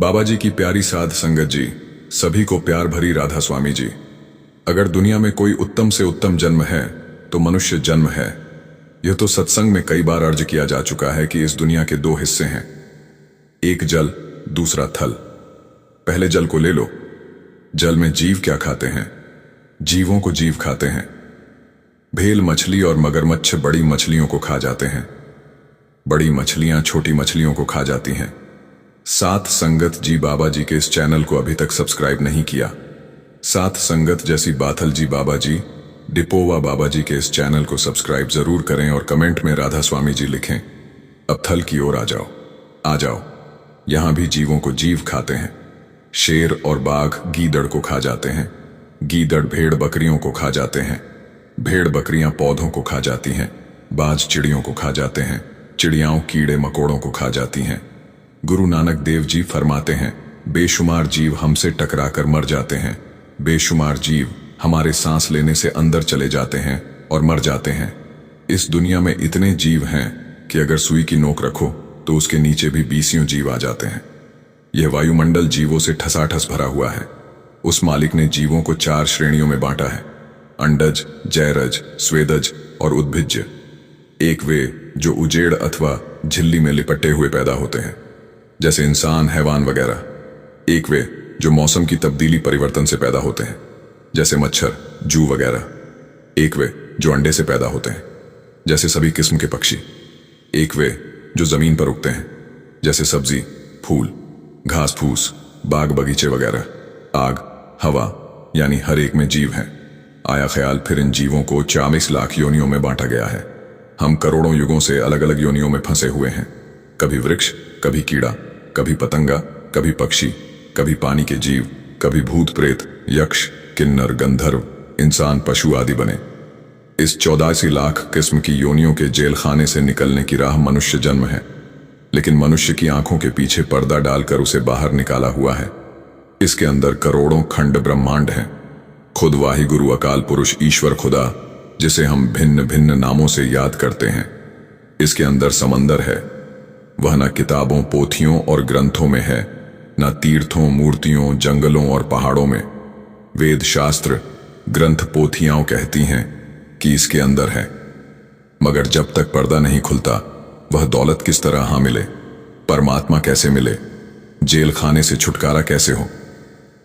बाबा जी की प्यारी साध संगत जी, सभी को प्यार भरी राधा स्वामी जी। अगर दुनिया में कोई उत्तम से उत्तम जन्म है तो मनुष्य जन्म है। यह तो सत्संग में कई बार अर्ज किया जा चुका है कि इस दुनिया के दो हिस्से हैं, एक जल दूसरा थल। पहले जल को ले लो। जल में जीव क्या खाते हैं? जीवों को जीव खाते हैं। भेल मछली और मगरमच्छ बड़ी मछलियों को खा जाते हैं, बड़ी मछलियां छोटी मछलियों को खा जाती हैं। साथ संगत जी बाबा जी के इस चैनल को अभी तक सब्सक्राइब नहीं किया, साथ संगत जैसी बाथल जी बाबा जी, डिपोवा बाबा जी के इस चैनल को सब्सक्राइब जरूर करें और कमेंट में राधा स्वामी जी लिखें। अब थल की ओर आ जाओ, आ जाओ। यहां भी जीवों को जीव खाते हैं। शेर और बाघ गीदड़ को खा जाते हैं, गीदड़ भेड़ बकरियों को खा जाते हैं, भेड़ बकरियां पौधों को खा जाती हैं, बाज चिड़ियों को खा जाते हैं, चिड़ियाओं कीड़े मकोड़ों को खा जाती हैं। गुरु नानक देव जी फरमाते हैं, बेशुमार जीव हमसे टकराकर मर जाते हैं, बेशुमार जीव हमारे सांस लेने से अंदर चले जाते हैं और मर जाते हैं। इस दुनिया में इतने जीव हैं कि अगर सुई की नोक रखो तो उसके नीचे भी 20 जीव आ जाते हैं। यह वायुमंडल जीवों से ठसाठस भरा हुआ है। उस मालिक ने जीवों को 4 श्रेणियों में बांटा है, अंडज, जयरज, स्वेदज और उद्भिज्ज। एक वे जो उजेड़ अथवा झिल्ली में लिपटे हुए पैदा होते हैं, जैसे इंसान, हैवान वगैरह। एक वे जो मौसम की तब्दीली परिवर्तन से पैदा होते हैं, जैसे मच्छर, जू वगैरह। एक वे जो अंडे से पैदा होते हैं, जैसे सभी किस्म के पक्षी। एक वे जो जमीन पर उगते हैं, जैसे सब्जी, फूल, घास फूस, बाग बगीचे वगैरह। आग, हवा, यानी हर एक में जीव हैं। आया ख्याल, फिर इन जीवों को 40 लाख योनियों में बांटा गया है। हम करोड़ों युगों से अलग अलग योनियों में फंसे हुए हैं। कभी वृक्ष, कभी कीड़ा, कभी पतंगा, कभी पक्षी, कभी पानी के जीव, कभी भूत प्रेत, यक्ष, किन्नर, गंधर्व, इंसान, पशु आदि बने। इस 84 लाख किस्म की योनियों के जेल खाने से निकलने की राह मनुष्य जन्म है, लेकिन मनुष्य की आंखों के पीछे पर्दा डालकर उसे बाहर निकाला हुआ है। इसके अंदर करोड़ों खंड ब्रह्मांड हैं। खुद वाहि गुरु अकाल पुरुष ईश्वर खुदा, जिसे हम भिन्न भिन्न नामों से याद करते हैं। इसके अंदर समंदर है। वह न किताबों, पोथियों और ग्रंथों में है, न तीर्थों, मूर्तियों, जंगलों और पहाड़ों में। वेद, शास्त्र, ग्रंथ, पोथियां कहती हैं कि इसके अंदर है, मगर जब तक पर्दा नहीं खुलता वह दौलत किस तरह हां मिले, परमात्मा कैसे मिले, जेल खाने से छुटकारा कैसे हो।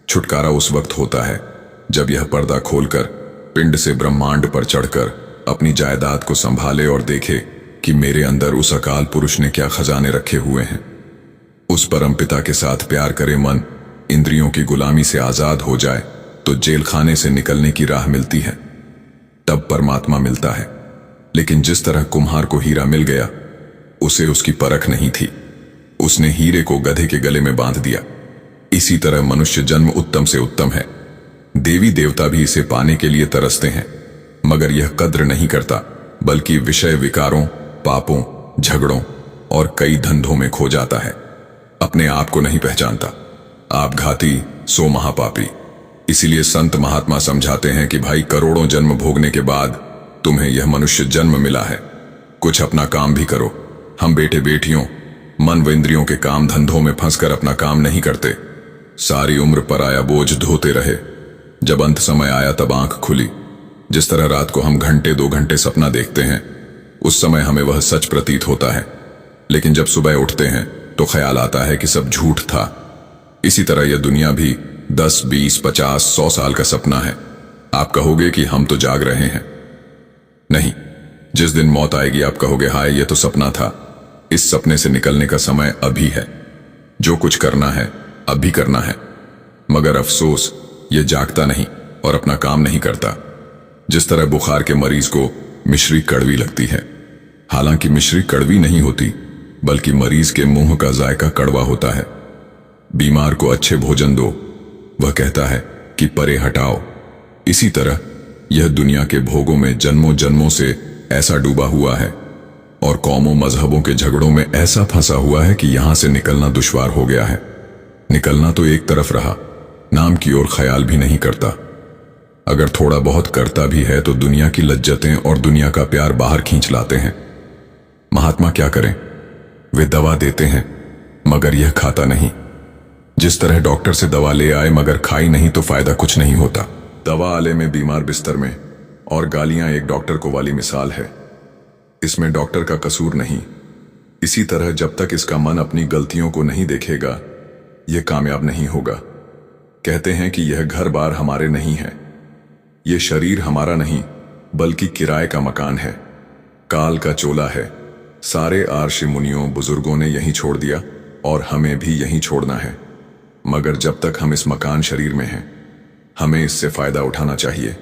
छुटकारा उस वक्त होता है जब यह पर्दा खोलकर पिंड से ब्रह्मांड पर चढ़कर अपनी जायदाद को संभाले और देखे कि मेरे अंदर उस अकाल पुरुष ने क्या खजाने रखे हुए हैं। उस परमपिता के साथ प्यार करे मन, इंद्रियों की गुलामी से आजाद हो जाए तो जेल खाने से निकलने की राह मिलती है, तब परमात्मा मिलता है। लेकिन जिस तरह कुम्हार को हीरा मिल गया, उसे उसकी परख नहीं थी, उसने हीरे को गधे के गले में बांध दिया। इसी तरह मनुष्य जन्म उत्तम से उत्तम है। देवी देवता भी इसे पाने के लिए तरसते हैं, मगर यह कद्र नहीं करता, बल्कि विषय विकारों, पापों, झगड़ों और कई धंधों में खो जाता है। अपने आप को नहीं पहचानता। आप घाती सो महापापी। इसीलिए संत महात्मा समझाते हैं कि भाई, करोड़ों जन्म भोगने के बाद तुम्हें यह मनुष्य जन्म मिला है, कुछ अपना काम भी करो। हम बेटे बेटियों, मन व इंद्रियों के काम धंधों में फंसकर अपना काम नहीं करते। सारी उम्र पराया बोझ ढोते रहे। जब अंत समय आया तब आंख खुली। जिस तरह रात को हम घंटे 2 घंटे सपना देखते हैं, उस समय हमें वह सच प्रतीत होता है, लेकिन जब सुबह उठते हैं तो ख्याल आता है कि सब झूठ था। इसी तरह यह दुनिया भी 10, 20, 50, 100 साल का सपना है। आप कहोगे कि हम तो जाग रहे हैं। नहीं, जिस दिन मौत आएगी आप कहोगे, हाय ये तो सपना था। इस सपने से निकलने का समय अभी है। जो कुछ करना है अभी करना है, मगर अफसोस ये जागता नहीं और अपना काम नहीं करता। जिस तरह बुखार के मरीज को मिश्री कड़वी लगती है, हालांकि मिश्री कड़वी नहीं होती, बल्कि मरीज के मुंह का जायका कड़वा होता है। बीमार को अच्छे भोजन दो, वह कहता है कि परे हटाओ। इसी तरह यह दुनिया के भोगों में जन्मों जन्मों से ऐसा डूबा हुआ है और कौमों मजहबों के झगड़ों में ऐसा फंसा हुआ है कि यहां से निकलना दुश्वार हो गया है। निकलना तो एक तरफ रहा, नाम की ओर ख्याल भी नहीं करता। अगर थोड़ा बहुत करता भी है तो दुनिया की लज्जतें और दुनिया का प्यार बाहर खींच लाते हैं। महात्मा क्या करें? वे दवा देते हैं, मगर यह खाता नहीं। जिस तरह डॉक्टर से दवा ले आए मगर खाई नहीं तो फायदा कुछ नहीं होता। दवा आले में बीमार बिस्तर में और गालियां एक डॉक्टर को वाली मिसाल है। इसमें डॉक्टर का कसूर नहीं। इसी तरह जब तक इसका मन अपनी गलतियों को नहीं देखेगा यह कामयाब नहीं होगा। कहते हैं कि यह घर बार हमारे नहीं है, यह शरीर हमारा नहीं बल्कि किराए का मकान है, काल का चोला है। सारे आर्षि मुनियों बुजुर्गों ने यहीं छोड़ दिया और हमें भी यहीं छोड़ना है। मगर जब तक हम इस मकान शरीर में हैं हमें इससे फायदा उठाना चाहिए।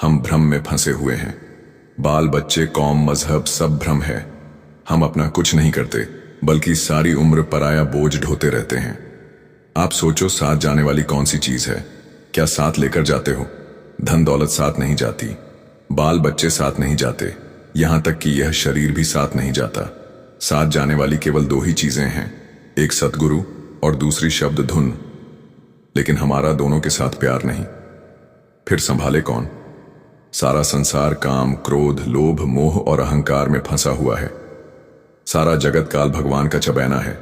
हम भ्रम में फंसे हुए हैं। बाल बच्चे कौम मजहब सब भ्रम है। हम अपना कुछ नहीं करते बल्कि सारी उम्र पराया बोझ ढोते रहते हैं। आप सोचो, साथ जाने वाली कौन सी चीज है? क्या साथ लेकर जाते हो? धन दौलत साथ नहीं जाती, बाल बच्चे साथ नहीं जाते, यहां तक कि यह शरीर भी साथ नहीं जाता। साथ जाने वाली केवल दो ही चीजें हैं, एक सतगुरु और दूसरी शब्द धुन। लेकिन हमारा दोनों के साथ प्यार नहीं। फिर संभाले कौन? सारा संसार काम क्रोध लोभ मोह और अहंकार में फंसा हुआ है। सारा जगत काल भगवान का चबैना है।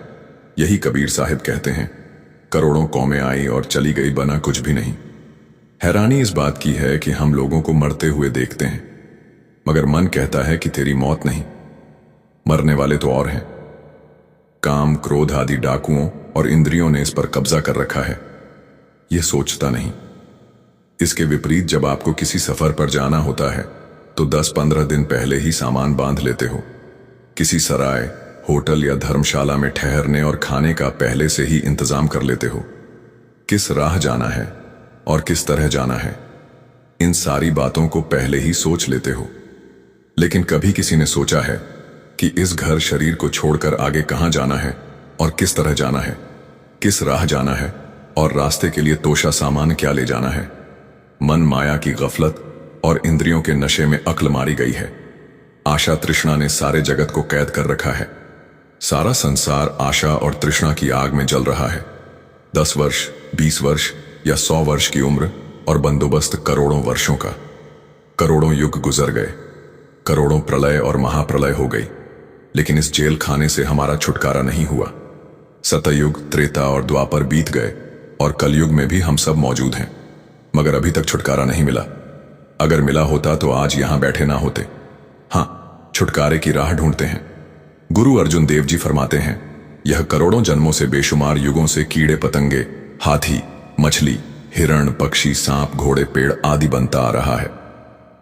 यही कबीर साहिब कहते हैं, करोड़ों कौमें आई और चली गई बना कुछ भी नहीं। हैरानी इस बात की है कि हम लोगों को मरते हुए देखते हैं मगर मन कहता है कि तेरी मौत नहीं, मरने वाले तो और हैं। काम क्रोध आदि डाकुओं और इंद्रियों ने इस पर कब्जा कर रखा है, यह सोचता नहीं। इसके विपरीत जब आपको किसी सफर पर जाना होता है तो 10-15 दिन पहले ही सामान बांध लेते हो। किसी सराय होटल या धर्मशाला में ठहरने और खाने का पहले से ही इंतजाम कर लेते हो। किस राह जाना है और किस तरह जाना है, इन सारी बातों को पहले ही सोच लेते हो। लेकिन कभी किसी ने सोचा है कि इस घर शरीर को छोड़कर आगे कहां जाना है और किस तरह जाना है, किस राह जाना है और रास्ते के लिए तोशा सामान क्या ले जाना है? मन माया की गफलत और इंद्रियों के नशे में अक्ल मारी गई है। आशा तृष्णा ने सारे जगत को कैद कर रखा है। सारा संसार आशा और तृष्णा की आग में जल रहा है। 10 वर्ष 20 वर्ष या 100 वर्ष की उम्र और बंदोबस्त करोड़ों वर्षों का। करोड़ों युग गुजर गए, करोड़ों प्रलय और महाप्रलय हो गई, लेकिन इस जेल खाने से हमारा छुटकारा नहीं हुआ। सतयुग त्रेता और द्वापर बीत गए और कलयुग में भी हम सब मौजूद हैं, मगर अभी तक छुटकारा नहीं मिला। अगर मिला होता तो आज यहां बैठे ना होते। हाँ, छुटकारे की राह ढूंढते हैं। गुरु अर्जुन देव जी फरमाते हैं, यह करोड़ों जन्मों से बेशुमार युगों से कीड़े पतंगे हाथी मछली हिरण पक्षी सांप घोड़े पेड़ आदि बनता आ रहा है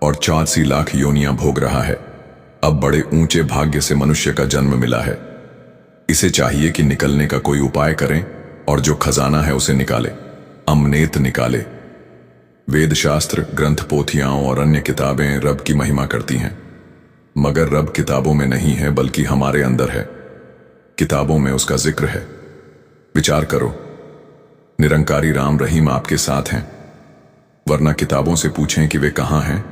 और 84 लाख योनियां भोग रहा है। अब बड़े ऊंचे भाग्य से मनुष्य का जन्म मिला है। इसे चाहिए कि निकलने का कोई उपाय करें और जो खजाना है उसे निकाले, अमनेत निकाले। वेद शास्त्र ग्रंथ पोथियां और अन्य किताबें रब की महिमा करती हैं, मगर रब किताबों में नहीं है बल्कि हमारे अंदर है। किताबों में उसका जिक्र है। विचार करो, निरंकारी राम रहीम आपके साथ हैं, वरना किताबों से पूछें कि वे कहां हैं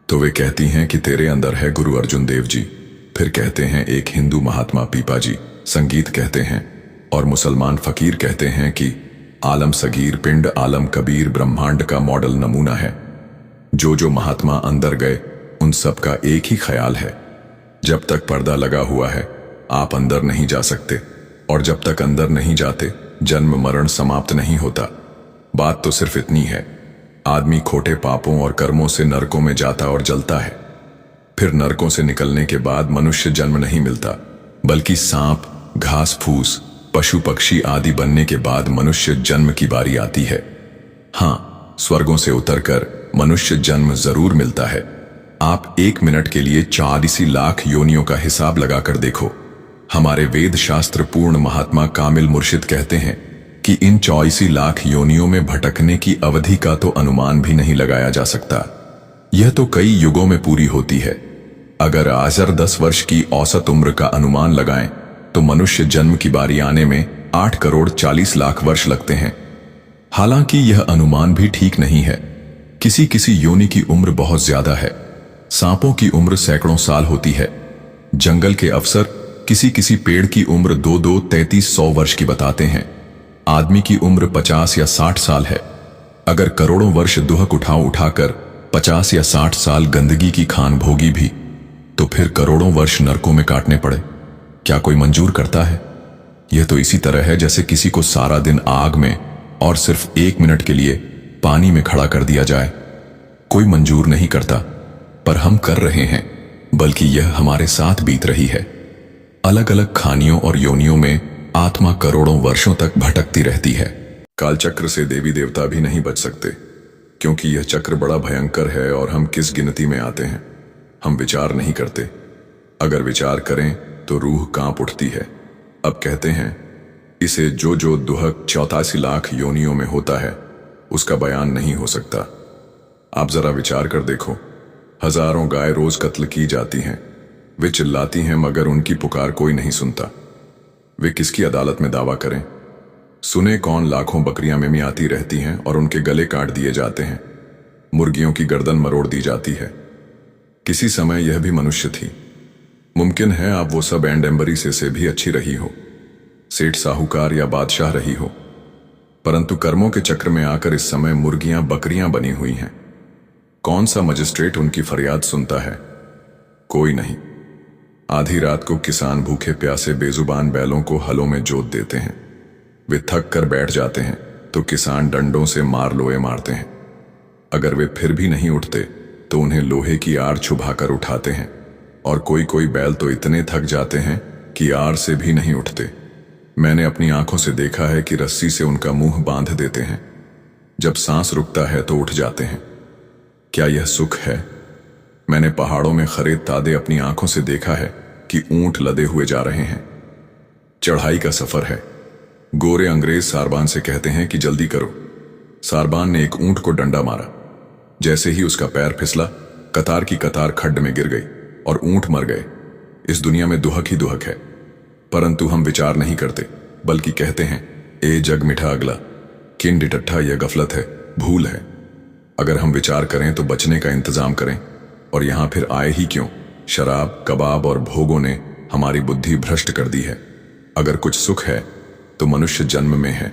तो वे कहती हैं कि तेरे अंदर है गुरु अर्जुन देव जी। फिर कहते हैं एक हिंदू महात्मा पीपा जी, संगीत कहते हैं और मुसलमान फकीर कहते हैं कि आलम सगीर पिंड आलम कबीर ब्रह्मांड का मॉडल नमूना है। जो जो महात्मा अंदर गए उन सब का एक ही ख्याल है, जब तक पर्दा लगा हुआ है आप अंदर नहीं जा सकते, और जब तक अंदर नहीं जाते जन्म मरण समाप्त नहीं होता। बात तो सिर्फ इतनी है, आदमी खोटे पापों और कर्मों से नरकों में जाता और जलता है। फिर नरकों से निकलने के बाद मनुष्य जन्म नहीं मिलता, बल्कि सांप घास फूस पशु पक्षी आदि बनने के बाद मनुष्य जन्म की बारी आती है। हाँ, स्वर्गों से उतरकर मनुष्य जन्म जरूर मिलता है। आप 1 मिनट के लिए 84 लाख योनियों का हिसाब लगाकर देखो। हमारे वेद शास्त्र पूर्ण महात्मा कामिल मुर्शिद कहते हैं कि इन 84 लाख योनियों में भटकने की अवधि का तो अनुमान भी नहीं लगाया जा सकता। यह तो कई युगों में पूरी होती है। अगर आजर 10 वर्ष की औसत उम्र का अनुमान लगाएं तो मनुष्य जन्म की बारी आने में 8 करोड़ 40 लाख वर्ष लगते हैं। हालांकि यह अनुमान भी ठीक नहीं है। किसी किसी योनि की उम्र बहुत ज्यादा है। सांपों की उम्र सैकड़ों साल होती है। जंगल के अफसर किसी किसी पेड़ की उम्र 2-2 3300 वर्ष की बताते हैं। आदमी की उम्र 50 या 60 साल है। अगर करोड़ों वर्ष दुहक उठाकर 50 या 60 साल गंदगी की खान भोगी भी, तो फिर करोड़ों वर्ष नरकों में काटने पड़े, क्या कोई मंजूर करता है? यह तो इसी तरह है जैसे किसी को सारा दिन आग में और सिर्फ 1 मिनट के लिए पानी में खड़ा कर दिया जाए। कोई मंजूर नहीं करता, पर हम कर रहे हैं, बल्कि यह हमारे साथ बीत रही है। अलग अलग खानियों और योनियों में आत्मा करोड़ों वर्षों तक भटकती रहती है। कालचक्र से देवी देवता भी नहीं बच सकते, क्योंकि यह चक्र बड़ा भयंकर है और हम किस गिनती में आते हैं। हम विचार नहीं करते, अगर विचार करें तो रूह कांप उठती है। अब कहते हैं इसे जो जो दुहक 84 लाख योनियों में होता है उसका बयान नहीं हो सकता। आप जरा विचार कर देखो, हजारों गाय रोज कत्ल की जाती हैं, वे चिल्लाती हैं मगर उनकी पुकार कोई नहीं सुनता। वे किसकी अदालत में दावा करें? सुने कौन लाखों बकरियां मिमियाती रहती हैं और उनके गले काट दिए जाते हैं, मुर्गियों की गर्दन मरोड़ दी जाती है। किसी समय यह भी मनुष्य थी। मुमकिन है आप वो सब एंडेम्बरी से भी अच्छी रही हो, सेठ साहूकार या बादशाह रही हो, परंतु कर्मों के चक्र में आकर इस समय मुर्गियां बकरियां बनी हुई हैं। कौन सा मजिस्ट्रेट उनकी फरियाद सुनता है? कोई नहीं। आधी रात को किसान भूखे प्यासे बेजुबान बैलों को हलों में जोत देते हैं। वे थक कर बैठ जाते हैं तो किसान डंडों से मार लोए मारते हैं। अगर वे फिर भी नहीं उठते तो उन्हें लोहे की आड़ छुभाकर उठाते हैं, और कोई कोई बैल तो इतने थक जाते हैं कि आड़ से भी नहीं उठते। मैंने अपनी आंखों से देखा है कि रस्सी से उनका मुंह बांध देते हैं। जब सांस रुकता है तो उठ जाते हैं। क्या यह सुख है? मैंने पहाड़ों में खरे तादे अपनी आंखों से देखा है कि ऊंट लदे हुए जा रहे हैं। चढ़ाई का सफर है। गोरे अंग्रेज सारबान से कहते हैं कि जल्दी करो। सारबान ने एक ऊंट को डंडा मारा। जैसे ही उसका पैर फिसला, कतार की कतार खड्ड में गिर गई और ऊंट मर गए। इस दुनिया में दुहक ही दुहक है, परंतु हम विचार नहीं करते, बल्कि कहते हैं ए जग मिठा अगला, किन डिटट्ठा, यह गफलत है, भूल है। अगर हम विचार करें तो बचने का इंतजाम करें, और यहां फिर आए ही क्यों? शराब, कबाब और भोगों ने हमारी बुद्धि भ्रष्ट कर दी है। अगर कुछ सुख है तो मनुष्य जन्म में है,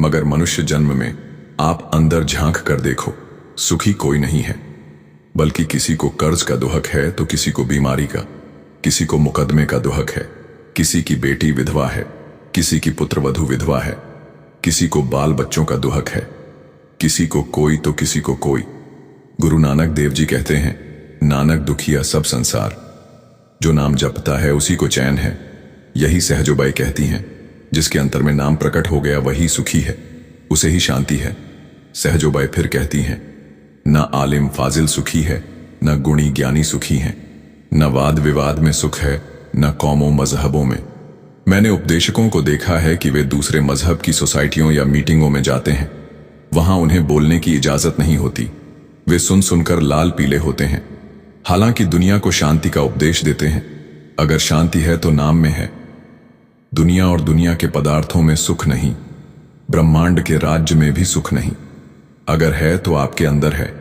मगर मनुष्य जन्म में आप अंदर झांक कर देखो, सुखी कोई नहीं है। बल्कि किसी को कर्ज का दुहक है तो किसी को बीमारी का, किसी को मुकदमे का दुहक है, किसी की बेटी विधवा है, किसी की पुत्रवधू विधवा है, किसी को बाल बच्चों का दुहक है, किसी को कोई तो किसी को कोई। गुरु नानक देव जी कहते हैं, नानक दुखिया सब संसार, जो नाम जपता है उसी को चैन है। यही सहजोबाई कहती हैं, जिसके अंतर में नाम प्रकट हो गया वही सुखी है, उसे ही शांति है। सहजोबाई फिर कहती हैं, न आलिम फाजिल सुखी है, न गुणी ज्ञानी सुखी हैं, न वाद विवाद में सुख है, न कौमों मजहबों में। मैंने उपदेशकों को देखा है कि वे दूसरे मजहब की सोसाइटियों या मीटिंगों में जाते हैं। वहां उन्हें बोलने की इजाजत नहीं होती। वे सुन सुनकर लाल पीले होते हैं। हालांकि दुनिया को शांति का उपदेश देते हैं। अगर शांति है तो नाम में है। दुनिया और दुनिया के पदार्थों में सुख नहीं, ब्रह्मांड के राज्य में भी सुख नहीं। अगर है तो आपके अंदर है।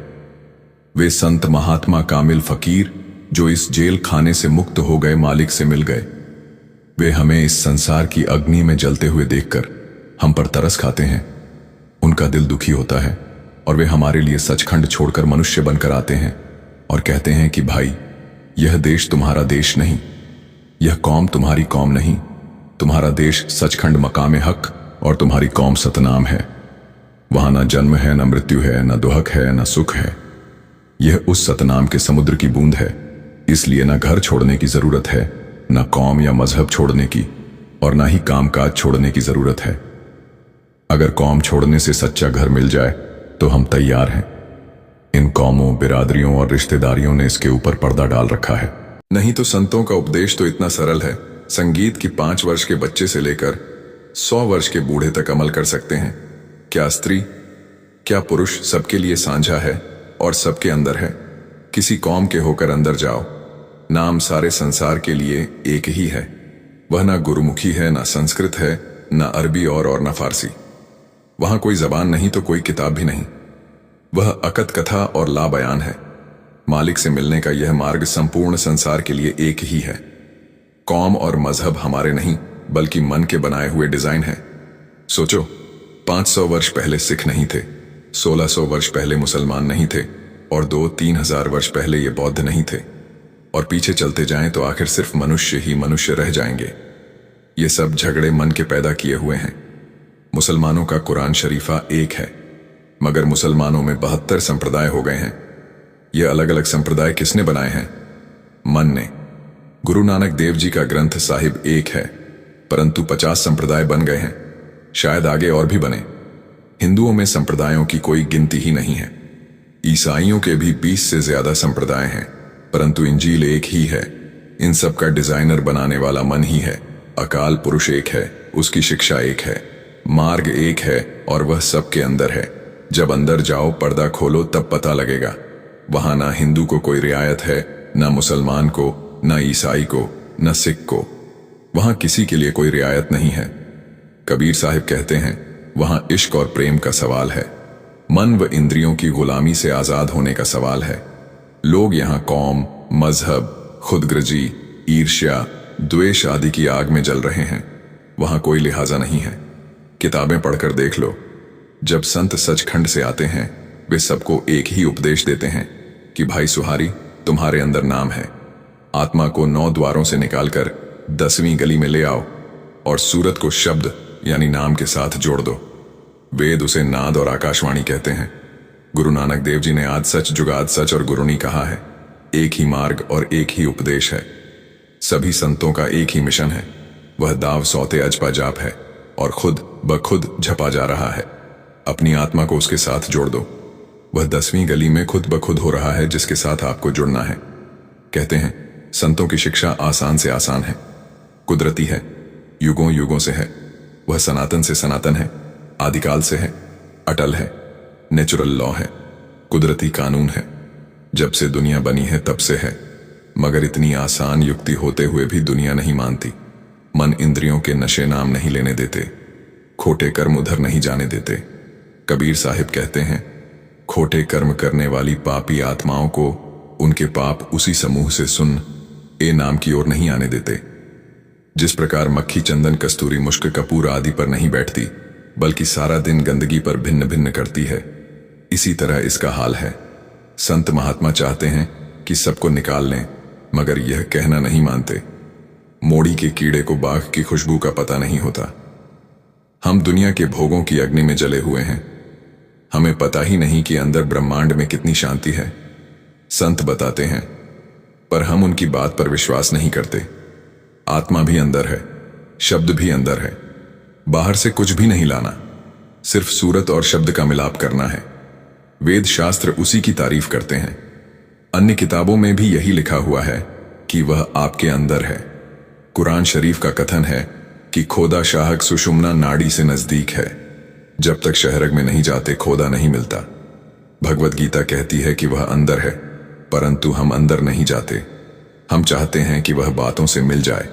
वे संत महात्मा कामिल फकीर जो इस जेल खाने से मुक्त हो गए मालिक से मिल गए, वे हमें इस संसार की अग्नि में जलते हुए देखकर हम पर तरस खाते हैं। उनका दिल दुखी होता है और वे हमारे लिए सचखंड छोड़कर मनुष्य बनकर आते हैं और कहते हैं कि भाई, यह देश तुम्हारा देश नहीं, यह कौम तुम्हारी कौम नहीं। तुम्हारा देश सचखंड मकाम हक और तुम्हारी कौम सतनाम है। वहां न जन्म है, न मृत्यु है, न दुहक है, न सुख है। यह उस सतनाम के समुद्र की बूंद है। इसलिए न घर छोड़ने की जरूरत है, न कौम या मजहब छोड़ने की, और न ही कामकाज छोड़ने की जरूरत है। अगर कौम छोड़ने से सच्चा घर मिल जाए तो हम तैयार हैं। इन कौमों, बिरादरियों और रिश्तेदारियों ने इसके ऊपर पर्दा डाल रखा है। नहीं तो संतों का उपदेश तो इतना सरल है, संगीत की 5 वर्ष के बच्चे से लेकर 100 वर्ष के बूढ़े तक अमल कर सकते हैं। क्या स्त्री, क्या पुरुष सबके लिए साझा है और सबके अंदर है। किसी कौम के होकर अंदर जाओ, नाम सारे संसार के लिए एक ही है। वह ना गुरुमुखी है, ना संस्कृत है, ना अरबी और ना फारसी। वहां कोई जबान नहीं तो कोई किताब भी नहीं। वह अकत कथा और ला बयान है। मालिक से मिलने का यह मार्ग संपूर्ण संसार के लिए एक ही है। कौम और मजहब हमारे नहीं बल्कि मन के बनाए हुए डिजाइन है। सोचो, 500 वर्ष पहले सिख नहीं थे, 1600 वर्ष पहले मुसलमान नहीं थे, और 2-3 हजार वर्ष पहले ये बौद्ध नहीं थे, और पीछे चलते जाएं तो आखिर सिर्फ मनुष्य ही मनुष्य रह जाएंगे। ये सब झगड़े मन के पैदा किए हुए हैं। मुसलमानों का कुरान शरीफा एक है, मगर मुसलमानों में 72 संप्रदाय हो गए हैं। ये अलग अलग संप्रदाय किसने बनाए हैं? मन ने। गुरु नानक देव जी का ग्रंथ साहिब एक है, परंतु 50 संप्रदाय बन गए हैं, शायद आगे और भी बने। हिंदुओं में संप्रदायों की कोई गिनती ही नहीं है। ईसाइयों के भी 20 से ज्यादा संप्रदाय हैं, परंतु इंजील एक ही है। इन सब का डिजाइनर बनाने वाला मन ही है। अकाल पुरुष एक है, उसकी शिक्षा एक है, मार्ग एक है और वह सबके अंदर है। जब अंदर जाओ, पर्दा खोलो, तब पता लगेगा। वहां ना हिंदू को कोई रियायत है, ना मुसलमान को, ना ईसाई को, ना सिख को। वहां किसी के लिए कोई रियायत नहीं है। कबीर साहिब कहते हैं, वहां इश्क और प्रेम का सवाल है। मन व इंद्रियों की गुलामी से आजाद होने का सवाल है। लोग यहां कौम, मजहब, खुदगर्जी, ईर्ष्या, द्वेष आदि की आग में जल रहे हैं। वहां कोई लिहाजा नहीं है। किताबें पढ़कर देख लो। जब संत सचखंड से आते हैं, वे सबको एक ही उपदेश देते हैं कि भाई सुहारी, तुम्हारे अंदर नाम है। आत्मा को 9 द्वारों से निकालकर 10वीं गली में ले आओ और सूरत को शब्द यानी नाम के साथ जोड़ दो। वेद उसे नाद और आकाशवाणी कहते हैं। गुरु नानक देव जी ने आज सच जुगाद सच और गुरुनी कहा है। एक ही मार्ग और एक ही उपदेश है। सभी संतों का एक ही मिशन है। वह दाव सौते अजपा जाप है और खुद ब खुद झपा जा रहा है। अपनी आत्मा को उसके साथ जोड़ दो। वह 10वीं गली में खुद ब खुद हो रहा है, जिसके साथ आपको जुड़ना है। कहते हैं, संतों की शिक्षा आसान से आसान है, कुदरती है, युगों युगों से है। वह सनातन से सनातन है, आदिकाल से है, अटल है, नेचुरल लॉ है, कुदरती कानून है। जब से दुनिया बनी है तब से है। मगर इतनी आसान युक्ति होते हुए भी दुनिया नहीं मानती। मन इंद्रियों के नशे नाम नहीं लेने देते, खोटे कर्म उधर नहीं जाने देते। कबीर साहिब कहते हैं, खोटे कर्म करने वाली पापी आत्माओं को उनके पाप उसी समूह से सुन ए नाम की ओर नहीं आने देते। जिस प्रकार मक्खी चंदन कस्तूरी मुश्क कपूर आदि पर नहीं बैठती, बल्कि सारा दिन गंदगी पर भिन्न भिन्न करती है, इसी तरह इसका हाल है। संत महात्मा चाहते हैं कि सबको निकाल लें, मगर यह कहना नहीं मानते। मोड़ी के कीड़े को बाघ की खुशबू का पता नहीं होता। हम दुनिया के भोगों की अग्नि में जले हुए हैं। हमें पता ही नहीं कि अंदर ब्रह्मांड में कितनी शांति है। संत बताते हैं, पर हम उनकी बात पर विश्वास नहीं करते। आत्मा भी अंदर है, शब्द भी अंदर है। बाहर से कुछ भी नहीं लाना, सिर्फ सूरत और शब्द का मिलाप करना है। वेद शास्त्र उसी की तारीफ करते हैं। अन्य किताबों में भी यही लिखा हुआ है कि वह आपके अंदर है। कुरान शरीफ का कथन है कि खोदा शाहक सुषुम्ना नाड़ी से नजदीक है। जब तक शहरग में नहीं जाते खोदा नहीं मिलता। भगवत गीता कहती है कि वह अंदर है, परंतु हम अंदर नहीं जाते। हम चाहते हैं कि वह बातों से मिल जाए,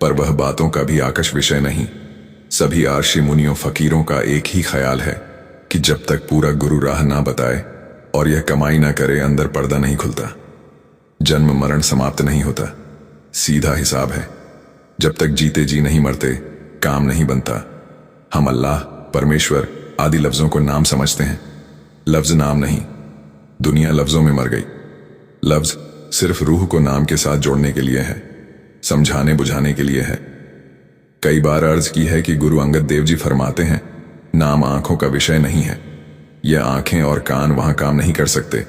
पर वह बातों का भी आकर्ष विषय नहीं। सभी आर्षि मुनियों फकीरों का एक ही ख्याल है कि जब तक पूरा गुरु राह ना बताए और यह कमाई ना करे, अंदर पर्दा नहीं खुलता, जन्म मरण समाप्त नहीं होता। सीधा हिसाब है। जब तक जीते जी नहीं मरते, काम नहीं बनता। हम अल्लाह, परमेश्वर आदि लफ्जों को नाम समझते हैं। लफ्ज नाम नहीं। दुनिया लफ्जों में मर गई। लफ्ज सिर्फ रूह को नाम के साथ जोड़ने के लिए है, समझाने बुझाने के लिए है। कई बार अर्ज की है कि गुरु अंगद देव जी फरमाते हैं, नाम आंखों का विषय नहीं है। यह आंखें और कान वहां काम नहीं कर सकते।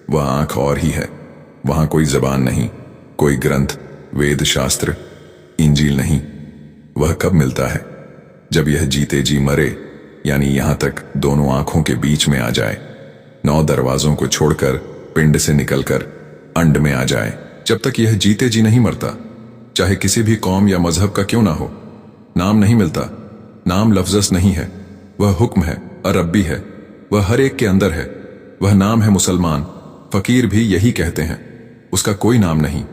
वह आंख और ही है। वहां कोई जबान नहीं, कोई ग्रंथ, वेद शास्त्र, इंजील नहीं। वह कब मिलता है? जब यह जीते जी मरे, यानी यहां तक दोनों आंखों के बीच में आ जाए। 9 दरवाजों को छोड़कर पिंड से निकलकर अंड में आ जाए। जब तक यह जीते जी नहीं मरता, चाहे किसी भी कौम या मजहब का क्यों ना हो, नाम नहीं मिलता। नाम लफ्जस नहीं है, वह हुक्म है, अरब्बी है। वह हर एक के अंदर है। वह नाम है मुसलमान। फकीर भी यही कहते हैं। उसका कोई नाम नहीं,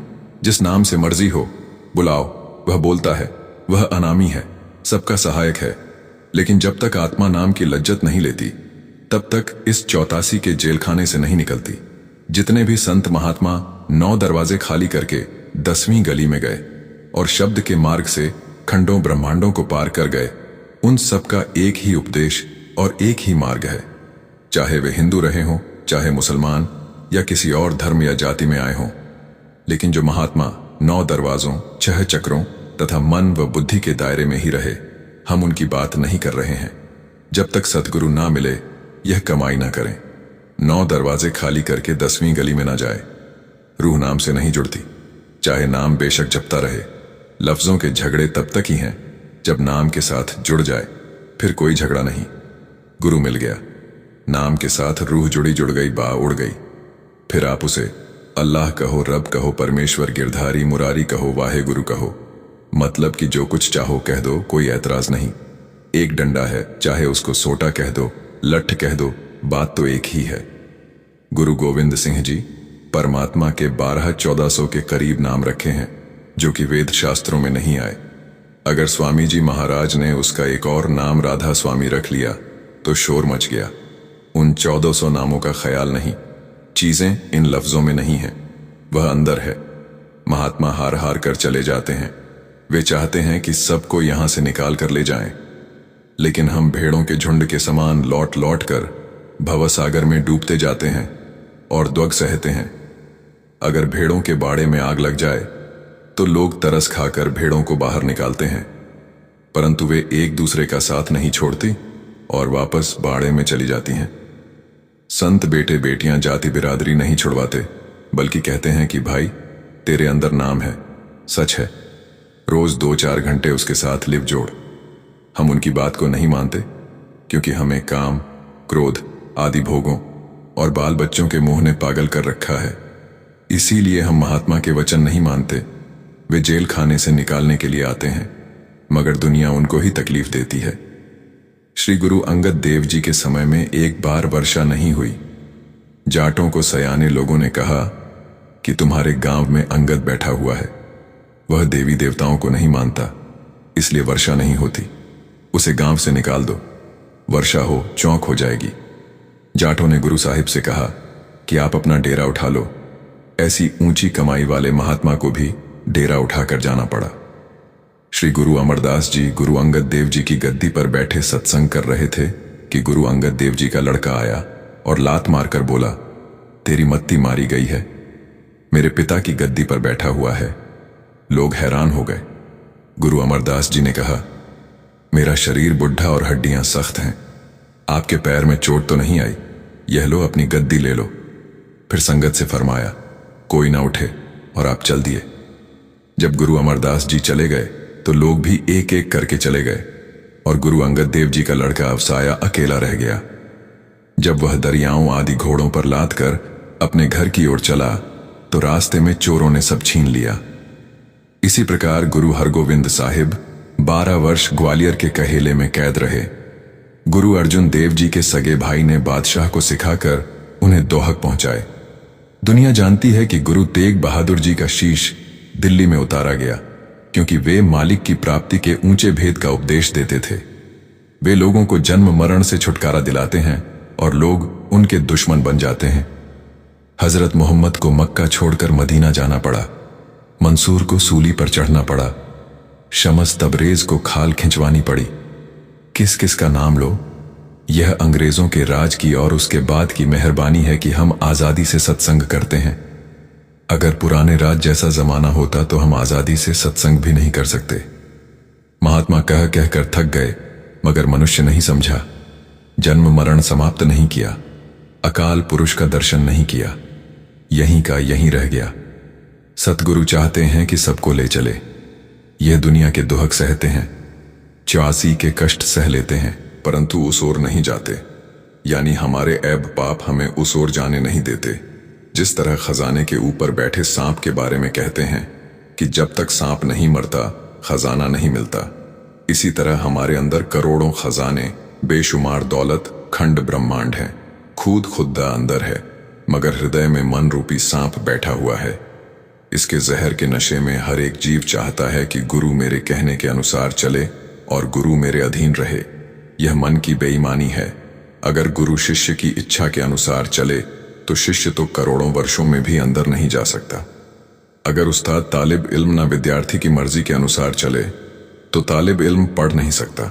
जिस नाम से मर्जी हो बुलाओ वह बोलता है। वह अनामी है, सबका सहायक है। लेकिन जब तक आत्मा नाम की लज्जत नहीं लेती, तब तक इस 84 के जेलखाने से नहीं निकलती। जितने भी संत महात्मा 9 दरवाजे खाली करके 10वीं गली में गए और शब्द के मार्ग से खंडों ब्रह्मांडों को पार कर गए, उन सब का एक ही उपदेश और एक ही मार्ग है। चाहे वे हिंदू रहे हों, चाहे मुसलमान या किसी और धर्म या जाति में आए हों। लेकिन जो महात्मा 9 दरवाजों, 6 चक्रों तथा मन व बुद्धि के दायरे में ही रहे। हम उनकी बात नहीं कर रहे हैं। जब तक सतगुरु ना मिले यह कमाई ना करें। 9 दरवाजे खाली करके 10वीं गली में ना जाए। रूह नाम से नहीं जुड़ती, चाहे नाम बेशक जपता रहे। लफ्जों के झगड़े तब तक ही हैं जब नाम के साथ जुड़ जाए, फिर कोई झगड़ा नहीं। गुरु मिल गया, नाम के साथ रूह जुड़ गई, बा उड़ गई। फिर आप उसे अल्लाह कहो, रब कहो, परमेश्वर, गिरधारी, मुरारी कहो, वाहे गुरु कहो। मतलब कि जो कुछ चाहो कह दो, कोई ऐतराज नहीं। एक डंडा है, चाहे उसको सोटा कह दो, लठ कह दो, बात तो एक ही है। गुरु गोविंद सिंह जी परमात्मा के 1200-1400 के करीब नाम रखे हैं जो कि वेद शास्त्रों में नहीं आए। अगर स्वामी जी महाराज ने उसका एक और नाम राधा स्वामी रख लिया तो शोर मच गया। उन 1400 नामों का ख्याल नहीं। चीजें इन लफ्जों में नहीं है, वह अंदर है। महात्मा हार हार कर चले जाते हैं। वे चाहते हैं कि सबको यहां से निकाल कर ले जाएं, लेकिन हम भेड़ों के झुंड के समान लौट लौट कर भवसागर में डूबते जाते हैं और द्वग सहते हैं। अगर भेड़ों के बाड़े में आग लग जाए तो लोग तरस खाकर भेड़ों को बाहर निकालते हैं, परंतु वे एक दूसरे का साथ नहीं छोड़ती और वापस बाड़े में चली जाती हैं। संत बेटे बेटियां जाति बिरादरी नहीं छुड़वाते, बल्कि कहते हैं कि भाई तेरे अंदर नाम है, सच है। रोज 2-4 घंटे उसके साथ लिव जोड़। हम उनकी बात को नहीं मानते क्योंकि हमें काम, क्रोध आदि भोगों और बाल बच्चों के मोह ने पागल कर रखा है। इसीलिए हम महात्मा के वचन नहीं मानते। वे जेल खाने से निकालने के लिए आते हैं, मगर दुनिया उनको ही तकलीफ देती है। श्री गुरु अंगद देव जी के समय में एक बार वर्षा नहीं हुई। जाटों को सयाने लोगों ने कहा कि तुम्हारे गांव में अंगद बैठा हुआ है, वह देवी देवताओं को नहीं मानता, इसलिए वर्षा नहीं होती। उसे गांव से निकाल दो, वर्षा हो चौक हो जाएगी। जाटों ने गुरु साहिब से कहा कि आप अपना डेरा उठा लो। ऐसी ऊंची कमाई वाले महात्मा को भी डेरा उठाकर जाना पड़ा। श्री गुरु अमरदास जी गुरु अंगद देव जी की गद्दी पर बैठे सत्संग कर रहे थे कि गुरु अंगद देव जी का लड़का आया और लात मारकर बोला, तेरी मत्ती मारी गई है, मेरे पिता की गद्दी पर बैठा हुआ है। लोग हैरान हो गए। गुरु अमरदास जी ने कहा, मेरा शरीर बुढ़ा और हड्डियां सख्त हैं, आपके पैर में चोट तो नहीं आई, यह लो अपनी गद्दी ले लो। फिर संगत से फरमाया, कोई ना उठे, और आप चल दिए। जब गुरु अमरदास जी चले गए तो लोग भी एक एक करके चले गए और गुरु अंगद देव जी का लड़का अफसाया अकेला रह गया। जब वह दरियाओं आदि घोड़ों पर लाद कर अपने घर की ओर चला तो रास्ते में चोरों ने सब छीन लिया। इसी प्रकार गुरु हरगोविंद साहिब 12 वर्ष ग्वालियर के कहेले में कैद रहे। गुरु अर्जुन देव जी के सगे भाई ने बादशाह को सिखाकर उन्हें दोहक पहुंचाए। दुनिया जानती है कि गुरु तेग बहादुर जी का शीश दिल्ली में उतारा गया क्योंकि वे मालिक की प्राप्ति के ऊंचे भेद का उपदेश देते थे। वे लोगों को जन्म मरण से छुटकारा दिलाते हैं और लोग उनके दुश्मन बन जाते हैं। हजरत मोहम्मद को मक्का छोड़कर मदीना जाना पड़ा, मंसूर को सूली पर चढ़ना पड़ा, शमस तबरेज को खाल खिंचवानी पड़ी। किस किस का नाम लो। यह अंग्रेजों के राज की और उसके बाद की मेहरबानी है कि हम आजादी से सत्संग करते हैं। अगर पुराने राज जैसा जमाना होता तो हम आजादी से सत्संग भी नहीं कर सकते। महात्मा कह कहकर थक गए, मगर मनुष्य नहीं समझा। जन्म मरण समाप्त नहीं किया, अकाल पुरुष का दर्शन नहीं किया, यहीं का यहीं रह गया। सतगुरु चाहते हैं कि सबको ले चले। यह दुनिया के दुहक सहते हैं, 84 के कष्ट सह लेते हैं, परंतु उस ओर नहीं जाते। यानी हमारे ऐब पाप हमें उस ओर जाने नहीं देते। जिस तरह खजाने के ऊपर बैठे सांप के बारे में कहते हैं कि जब तक सांप नहीं मरता खजाना नहीं मिलता, इसी तरह हमारे अंदर करोड़ों खजाने, बेशुमार दौलत, खंड ब्रह्मांड है। खुद खुदा अंदर है, मगर हृदय में मन रूपी सांप बैठा हुआ है। इसके जहर के नशे में हर एक जीव चाहता है कि गुरु मेरे कहने के अनुसार चले और गुरु मेरे अधीन रहे। यह मन की बेईमानी है। अगर गुरु शिष्य की इच्छा के अनुसार चले तो शिष्य तो करोड़ों वर्षों में भी अंदर नहीं जा सकता। अगर उस्ताद तालिब इल्म ना विद्यार्थी की मर्जी के अनुसार चले तो तालिब इल्म पढ़ नहीं सकता।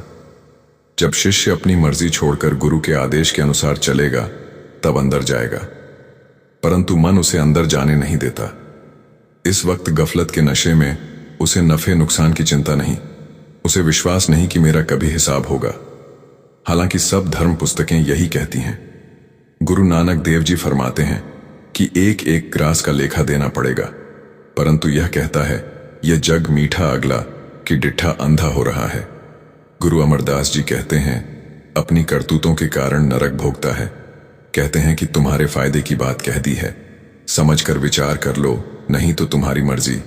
जब शिष्य अपनी मर्जी छोड़कर गुरु के आदेश के अनुसार चलेगा तब अंदर जाएगा, परंतु मन उसे अंदर जाने नहीं देता। इस वक्त गफलत के नशे में उसे नफे नुकसान की चिंता नहीं, उसे विश्वास नहीं कि मेरा कभी हिसाब होगा। हालांकि सब धर्म पुस्तकें यही कहती हैं। गुरु नानक देव जी फरमाते हैं कि एक एक ग्रास का लेखा देना पड़ेगा, परंतु यह कहता है यह जग मीठा अगला कि डिठा अंधा हो रहा है। गुरु अमरदास जी कहते हैं अपनी करतूतों के कारण नरक भोगता है। कहते हैं कि तुम्हारे फायदे की बात कह दी है, समझकर विचार कर लो, नहीं तो तुम्हारी मर्जी।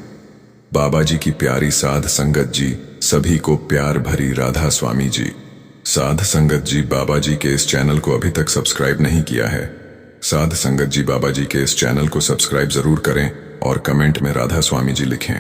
बाबा जी की प्यारी साध संगत जी, सभी को प्यार भरी राधा स्वामी जी। साध संगत जी, बाबा जी के इस चैनल को अभी तक सब्सक्राइब नहीं किया है, साध संगत जी बाबा जी के इस चैनल को सब्सक्राइब जरूर करें और कमेंट में राधा स्वामी जी लिखें।